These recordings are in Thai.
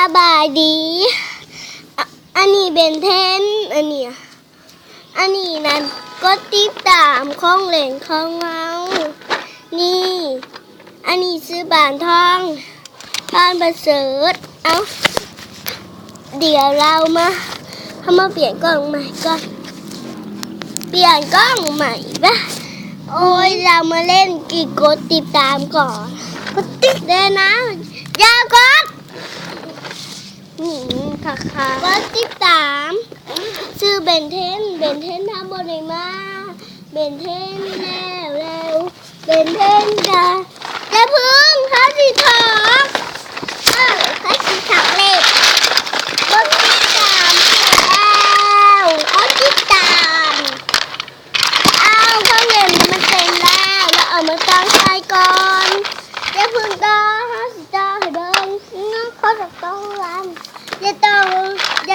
สบายดีอันนี้เบนเทนอันนี้นั่นก็ติดตามของเล่นของเรานี่อันนี้ซื้อบานทองบ้านประเสริฐเอาเดี๋ยวเรามาเปลี่ยนกล้องใหม่ก่อนเปลี่ยนกล้องใหม่ปะโอ้ยเรามาเล่นกี่กดติดตามก่อนกดติดเลยนะอย่ากดนี่ค่ะกดติดตามชื่อเบนเทนทำบริมาเบนเทนแล้วเบนเทนจะพึ่งเขาสิถอกเขาสิถอกเลยกดติดตามแล้วกดติดตามเอาเขาเห็นมันเต็มแล้วเอามาตั้งใจก่อนจะพึ่งต่อเขาสิต่อให้เบิ้งเขาจะต้องรันอย่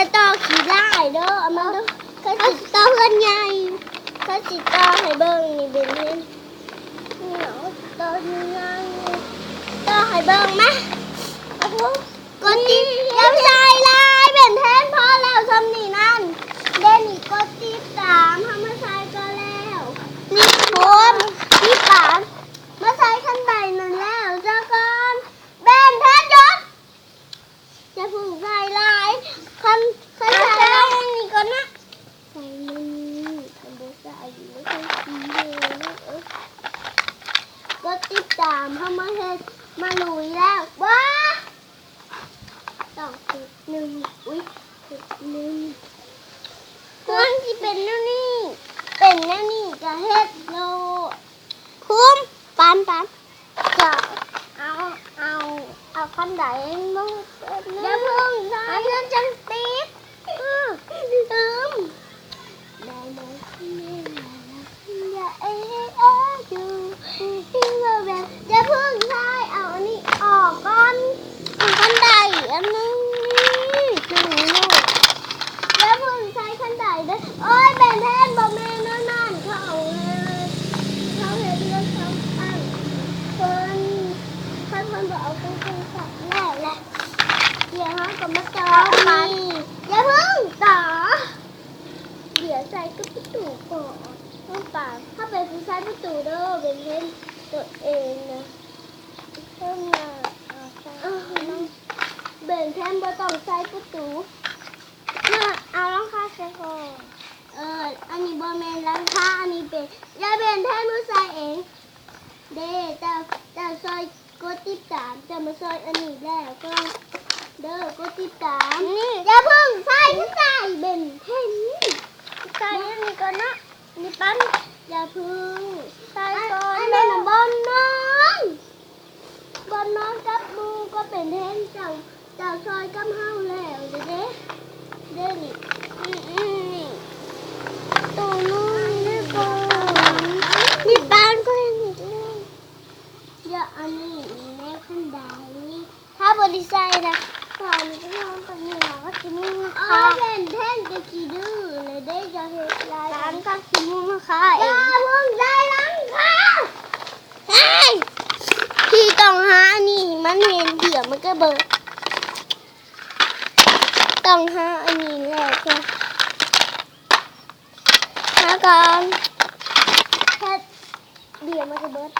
าต่อขี้ไล่เด้อเอามาดูเขาสิต่อเพื่อนใหญ่เขาสิต่อให้เบิ้งนี่เป็นเพื่อนนี่เหรอต่อยังไงต่อให้เบิ้งไหมโอ้โหกดติดยังใส่ลายเป็นแทนพอแล้วทำนี่นั่นเด่นอีกกดติดตามทำมาใส่ก็แล้วนี่ผมนี่ป๋ามาใส่ขั้นใดนั่นแล้วเจ้าก่อนเบนแทนยศจะพึ่งใส่ลายคันใส่ลายนี่ก่อนนะใส่นี่ทำโบใส่ไม่ใช่สีเลยนะก็ติดตามทำมาเฮ็ดมาลุยแล้วว้าต้องติดหนึ่งอุ้ยติดหนึ่งมันที่เป็นแนวนี้จะเฮ็ดโลคุ้มปันจะเอาคันไหนมาเดี๋ยวพึ่งใส่เงินจังติดลืมได้ไหมอย่าอยู่ที่เราแบบอย่าพึ่งใส่เอาอันนี้ออกก่อนคันใดอันนึงนี่ลูกอย่าพึ่งใส่คันใดเด้อโอ้ยเป็นแทนบ่แม่นั่นเขาเห็นเรื่องเขาตั้งคนบอกเอาคนสับแน่แหละเดี๋ยวเขาก็มาต่อมันอย่าพึ่งต่อเดี๋ยวใส่ก็ประตูก่อนต้องป่าถ้าเป็นผู้ชายประตูเด้อเป็นเล่นตัวเองนะเพิ่มมาเบ่งแทนบ่ต้องใส่ประตูเอาล้างคาใส่ก่อนอันนี้บอแมนล้างคาอันนี้เป็นยาเบ่งแทนมือใส่เองเด้แต่ซอยกดติดตามจะมาซอยอันนี้แล้วก็เด้อกดติดตามนี่อย่าพึ่งใส่เบ่งแทนใส่อันนี้ก่อนนะนี่ปั้นอย่าพึ่งใส่ก่อนเด้อบอลน้องกับมูก็เป็นแทนเจ้าซอยกับเฮาแล้วเด้นี่ตัวนู้นนี่ก่อนนี่ปั้นก็ยังอีกเลยอย่าอันนี้แม่ขั้นใดถ้าบริษัทนะตอนนี้ก็นอนตรงนี้เราก็จะมุ่งนะคะเป็นแทนจะกี่ดื้อเลยได้จะเห็นลายร้านก็จะมุ่งนะคะอย่ามุ่งได้ร้านค่ะที่ต้องหานี่มันเห็นเดี๋ยวมันก็เบิดต้องหาอันนี้แหละจ้ะหาก่อนแค่เดี๋ยวมันก็เบิด